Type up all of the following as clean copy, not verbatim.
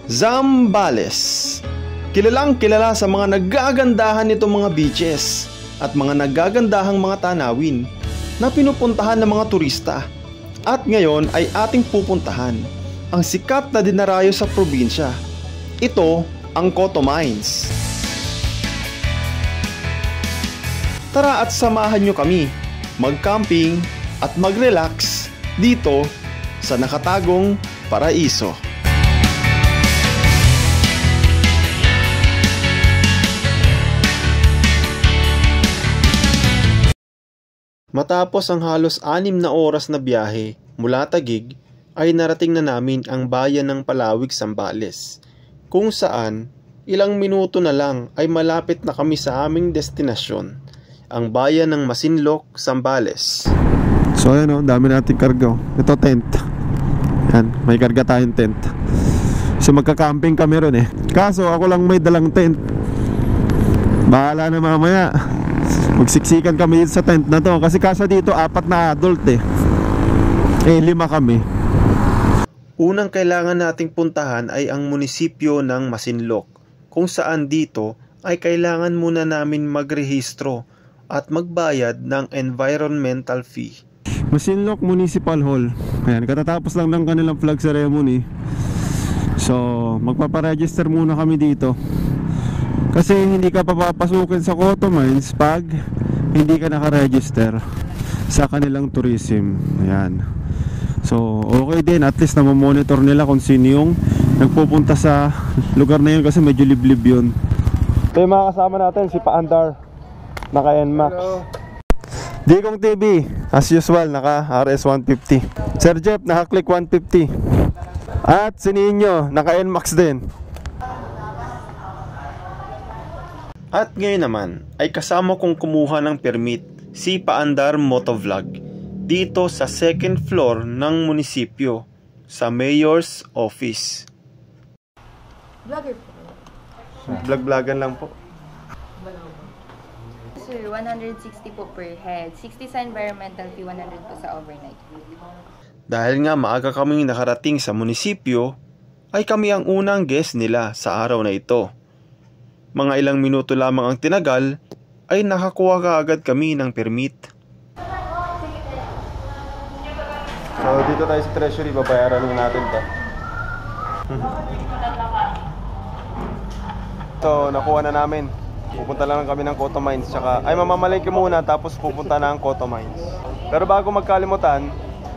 Zambales. Kilalang kilala sa mga nagagandahan nitong mga beaches at mga nagagandahang mga tanawin na pinupuntahan ng mga turista. At ngayon ay ating pupuntahan ang sikat na dinarayo sa probinsya. Ito ang Coto Mines. Tara at samahan nyo kami mag-camping at mag-relax dito sa nakatagong paraiso. Matapos ang halos 6 na oras na biyahe mula Taguig ay narating na namin ang bayan ng Palawig, Zambales, kung saan ilang minuto na lang ay malapit na kami sa aming destinasyon, ang bayan ng Masinloc, Zambales. So ayan o, dami nating karga. Ito tent. Yan, may karga tayong tent. So magka-camping kami ron eh. Kaso ako lang may dalang tent. Bahala na mamaya. Magsiksikan kami sa tent na to. Kasi kaso dito 4 na adult eh. 5 kami. Unang kailangan nating puntahan ay ang munisipyo ng Masinloc, kung saan dito ay kailangan muna namin magrehistro at magbayad ng environmental fee. Masinloc Municipal Hall. Ayan, katatapos lang ng kanilang flag ceremony. So magpaparegister muna kami dito. Kasi hindi ka papapasukin sa Coto Mines pag hindi ka nakaregister sa kanilang tourism. Ayan. So okay din, at least namomonitor nila kung sino yung nagpupunta sa lugar na yun, kasi medyo liblib yun. Ito yung mga kasama natin, si Paandar, naka NMAX. Digong TV, as usual, naka RS150. Sir Jeff, naka Click 150. At si Ninyo, naka NMAX din. At ngayon naman ay kasama kong kumuha ng permit si Paandar Motovlog dito sa 2nd floor ng munisipyo sa Mayor's Office. Vlogger po. Vlog-vlogan lang po. Sir, 160 po per head. 60 sa environmental fee, 100 po sa overnight. Dahil nga maaga kaming nakarating sa munisipyo, ay kami ang unang guest nila sa araw na ito. Mga ilang minuto lamang ang tinagal, ay nakakuha kaagad kami ng permit. So dito tayo sa treasury, babayaran lang natin to. So nakuha na namin. Pupunta lang kami ng Coto Mines, tsaka ay mamamalengke muna tapos pupunta na ang Coto Mines. Pero bago magkalimutan,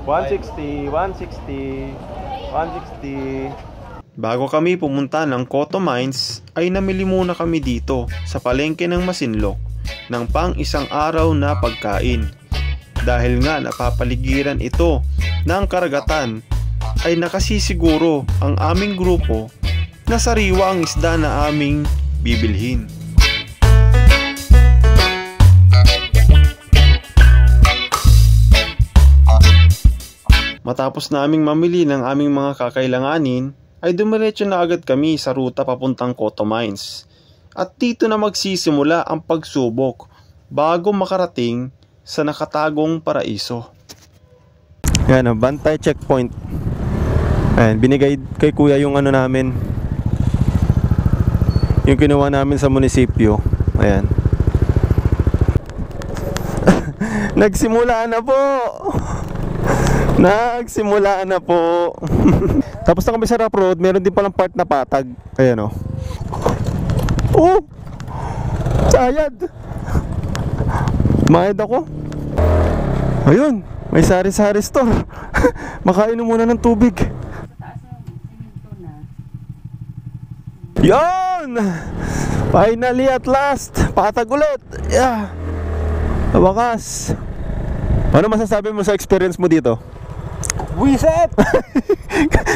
160, 160, 160. Bago kami pumunta ng Coto Mines, ay namili muna kami dito sa palengke ng Masinloc ng pang isang araw na pagkain. Dahil nga napapaligiran ito ng karagatan, ay nakasisiguro ang aming grupo na sariwa ang isda na aming bibilhin. Matapos naming mamili ng aming mga kakailanganin, ay dumiretso na agad kami sa ruta papuntang Coto Mines. At dito na magsisimula ang pagsubok bago makarating sa nakatagong paraiso. Yan, bantay checkpoint. Ayan, binigay kay kuya yung ano namin, yung kinuha namin sa munisipyo. Ayan. Nagsimula na po. Nagsimula na po. Tapos na kami sa rough road, meron din palang part na patag. Ayan o. Oh! Sayad! Mahid ako. Ayun, may sari-sari store. Makainom muna ng tubig. Yon! Finally, at last, patag ulit. Yeah. Wakas. Ano masasabi mo sa experience mo dito? Wiset!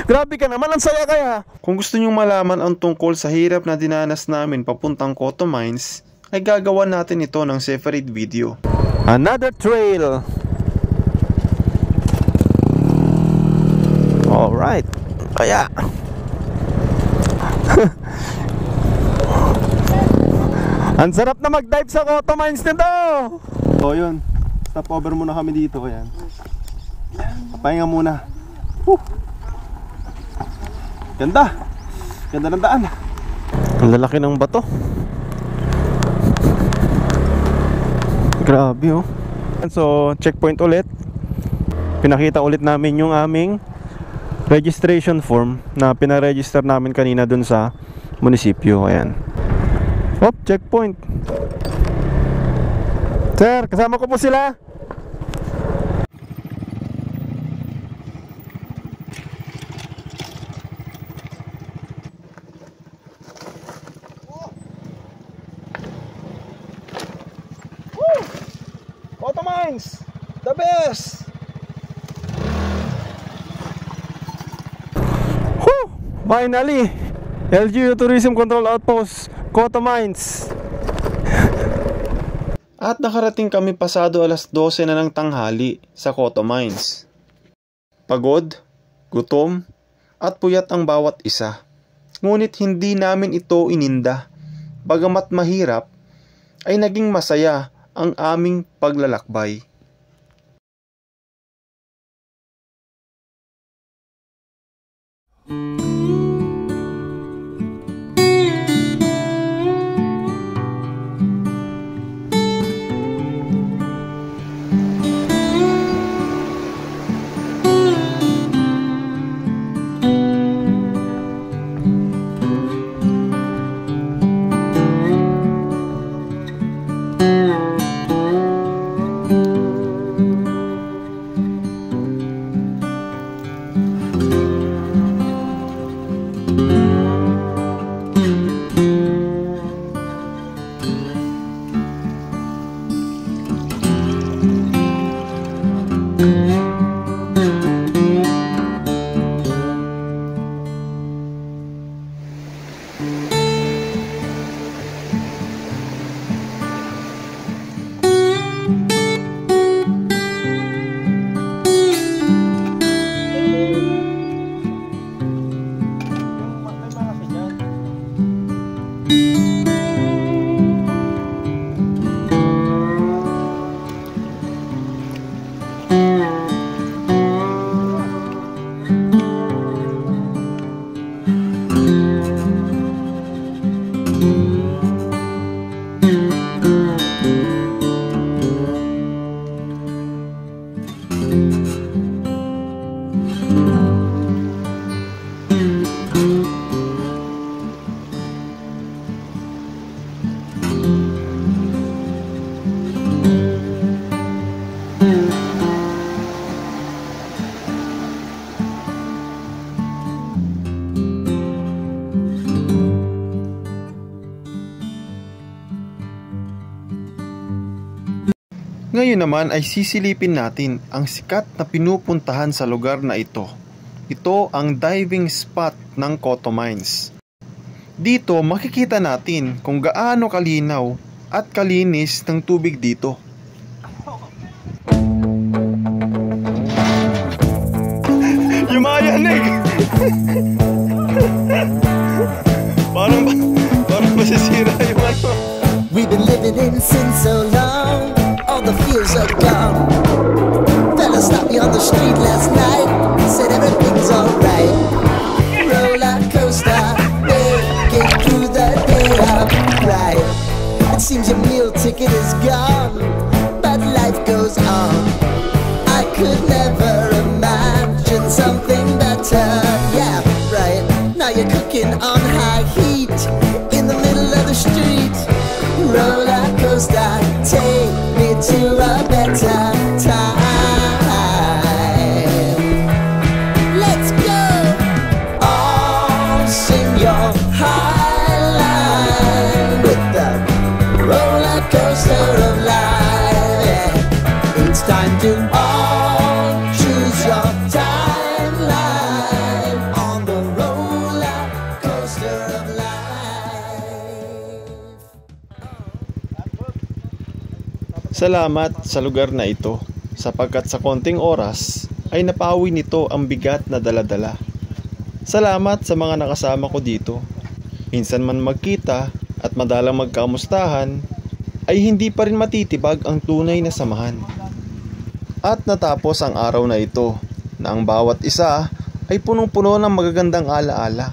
Grabe ka naman, ang saya kaya. Kung gusto nyong malaman ang tungkol sa hirap na dinanas namin papuntang Coto Mines, ay gagawa natin ito ng separate video. Another trail. Alright. Kaya ang sarap na mag-dive sa Coto Mines nito. So yun, stop over muna kami dito. Ayan, papahinga muna. Ganda. Ganda ng daan. Ang lalaki ng bato. Grabe oh. So checkpoint ulit. Pinakita ulit namin yung aming registration form na pinaregister namin kanina dun sa munisipyo. Ayan. Hop, checkpoint. Sir, kasama ko po sila. Cotomines, the best. Finally, LGU Tourism Control Outpost, Cotomines. At nakarating kami pasado alas 12 na ng tanghali sa Cotomines. Pagod, gutom, at puyat ang bawat isa. Ngunit hindi namin ito ininda. Bagamat mahirap, ay naging masaya ang aming paglalakbay. Ngayon naman ay sisilipin natin ang sikat na pinupuntahan sa lugar na ito. Ito ang diving spot ng Cotomines. Dito makikita natin kung gaano kalinaw at kalinis ng tubig dito. Yumayanig! parang masisira yung ano. We've been living in sin so long, all the fears are gone. Fella stopped me on the street last night, said everything's alright. Roller coaster, get through the day upright. It seems your meal ticket is gone, but life goes on. I could never imagine something better. Yeah, right. Now you're cooking on high heat in the middle of the street. Roller coaster, take me to a better time. Let's go! All sing your high line with the roller coaster of life. Yeah. It's time to all choose your timeline on the roller coaster of life. Salamat sa lugar na ito sapagkat sa konting oras ay napawi nito ang bigat na daladala. Salamat sa mga nakasama ko dito. Minsan man magkita at madalang magkamustahan ay hindi pa rin matitibag ang tunay na samahan. At natapos ang araw na ito na ang bawat isa ay punong-puno ng magagandang alaala.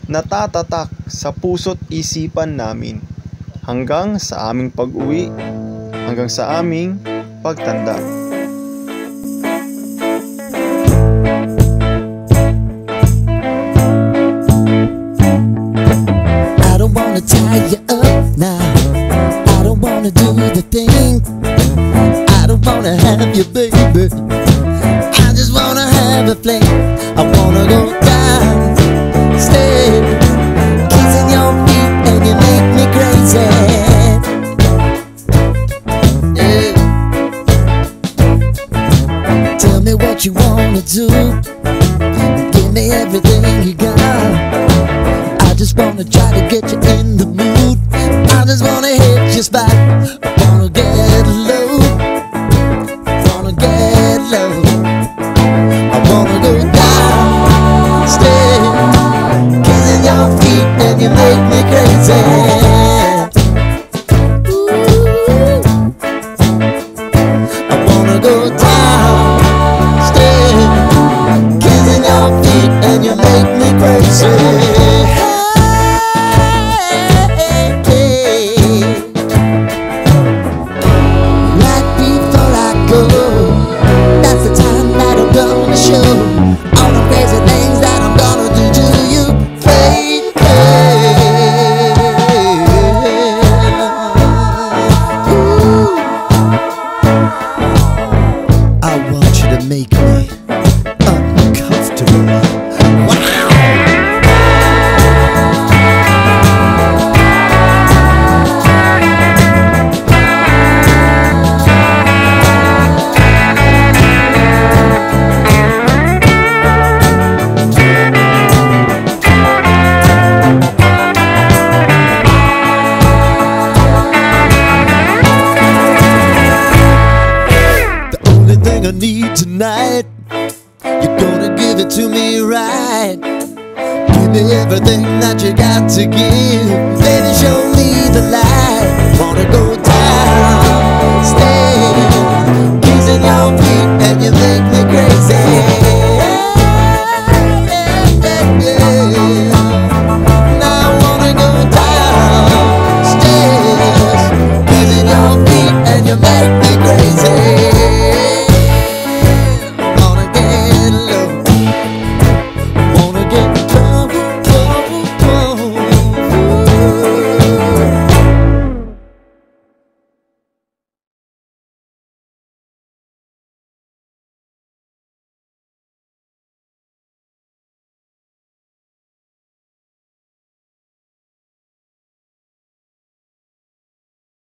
natatatak sa puso't isipan namin hanggang sa aming pag-uwi, hanggang sa aming pagtanda. I don't wanna tie you up now. I don't wanna do the thing. I don't wanna have you, baby. I just wanna have a fling. I wanna go down, stay, kissing your feet, and you make me crazy. Yeah. Tell me what you wanna do. Give me everything you got. I just wanna try to get you in the mood. I just wanna hit your spot. I wanna get low, wanna get low. I wanna go down, stay, kissing your feet, and you make me crazy. Ooh. I wanna go down, stay, kissing your feet, and you make me crazy. Make me uncomfortable. Wow! The only thing I need tonight, you're gonna give it to me right. Give me everything that you got to give. Baby, show me the light. Wanna go down, stay, kissing your feet, and you make me